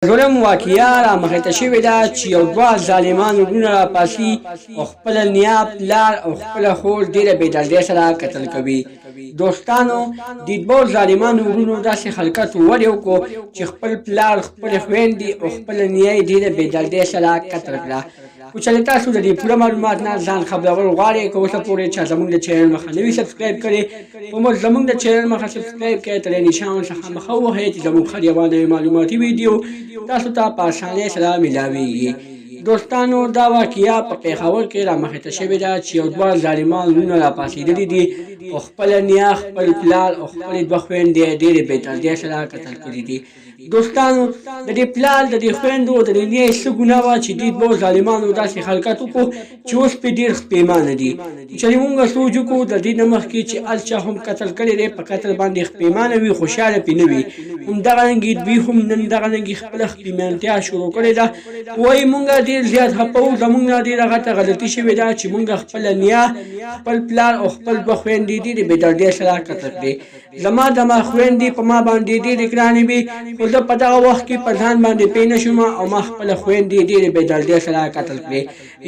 ظلم واقعیا رامخې ته شوې ده چې یو دوه ظالمان وروڼه راپاڅي او خپله نیا پلار او خپله خور ډېره بېدردۍ سره قتل کوي. دوستانو دې دوو ظالمانو وروڼو داسې حرکت ولې وکړو چې خپل پلار خپلې خویندې او خپله نیا یې ډېره بېدردۍ سره قتل کړه. خو چې تاسو د دې پوره معلومات نه ځان خبرول غواړئ که اوسه پورې چا زموږ د چینل مخه نه وي سبسکرایب کړې په مو زموږ د چینل مخه سبسکرایب کړئ تر نشان څخه مخه ووهئ چې زموږ هر یوه نوې معلوماتي ویډیو تاسو ته په اسانۍ سره میلاویږي. دوستانو دا واقعیا په پېښور کې رامخې ته شوې ده چې یو دوه ظالمان وروڼه راپاڅېدلي دي او خپله نیا خپل پلار او خپلې دوه خویندې ډېرې بېدردۍ سره قتل کړي دي. دوستانو د دې پلار د دې خویندو د دې نیا څه ګناه وه چې دې دوو ظالمانو داسې حرکت وکړو چې اوس پرې ډېر پښېمانه دي. چې موږ سوچ وکړو د دې نه مخکې چې هر چا هم قتل کړی دی په قتل باندې پښېمانه وي خوشحاله پرې نه وي همدغرانګې دوی هم نن دغرانګې خپله پښېمانتیا شروع کړې ده. وایي موږ ډېر زیات خفه زموږ نه ډېره غټه غلطي شوې ده چې موږ خپله نیا خپل پلار او خپل دوه خویندې ډېرې بېدردۍ سره قتل کړې. زما دما خویندې په ما باندې ډېرې ګرانې وې خو زه په دغه وخت کې په ځان باندې پوه نه شوم او ما خپله خویندې ډېرې بېدردۍ سره قتل کړې.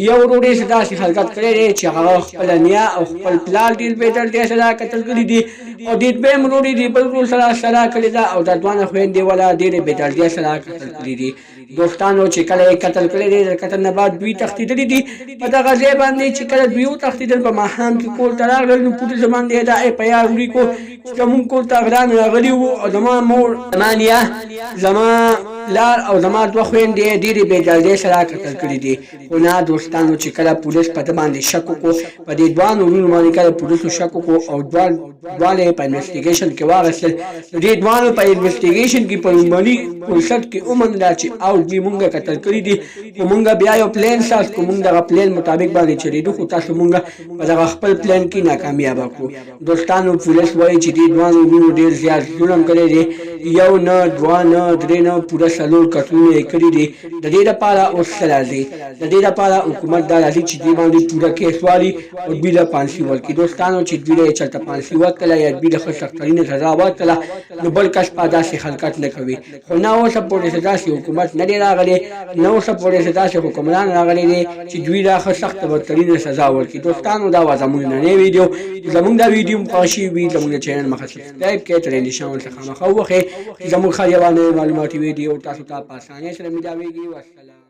یو ورور یې داسې حرکت کړی دی چې هغه خپله نیا او خپل پلار ډېر بېدردۍ سره قتل کړي دي او د دویم ورور یې د بل ورور سره کړې ده او دا دواړه خویندې والا ډېرې بېدردۍ سره قتل کړي دي. دوستانو چې کله یې قتل کړی دی د قتل نه بعد دوی تښتېدلي دي په دغه ځای باندې چې کله دوی وتښتېدل په ماښام کې کور ته راغلل نو پولیسو باندې دا په یاد ولیکو چې زموږ کور ته غلان راغلي وو او زما مور زما نیا زما پلار او زما دوه خویندې ډېرې بېدردۍ سره قتل کړي دي. خو نه دوستانو چې کله پولیس په ده باندې شک وکړو په دې دوانو وروڼو باندې کله پولیسو شک وکړو او دواړه یې په انویسټیګیشن کې واخیستل نو دې دوانو په انویسټیګیشن کې په لومړني فرصت کې ومنله چې او دوی مونږ قتل کړي دي خو مونږ بیا یو پلان ساز کړو مونږ دغه پلان مطابق باندې چلېدو خو تاسو مونږ په دغه خپل پلان کې ناکامیابه کړو. دوستانو پولیس وایي چې دې دوانو وروڼو ډېر زیات ظلم کړی دی یو نه دوه نه درې نه پوره څلور قتلونه یې کړي دي. د دې لپاره اوس څه راځي د دې لپاره حکومت دا راځي چې دوی باندې پوره کیس والي او دوی له پانسي ورکړي. دوستانو چې دوی له چېرته پانسي ورکړله یا دوی له ښه سختترینه سزا ورکړله نو بل کس په داسې حرکت نه کوي. خو نه اوسه پورې داسې حکومت نه دی راغلی نه اوسه پورې داسې حکمران راغلی دی چې دوی لا ښه سخته بدترینه سزا ورکړي. دوستانو دا وه زموږ نننۍ ویډیو زموږ دا ویډیو مو خوښ شوي وي زموږ د چینل مخه سبسکرایب کړئ تر نشان څخه مخه ووهئ چې زموږ هر یوه نوې معلوماتي ویډیو تاسو ته په اسانۍ سره میلاویږي. والسلام.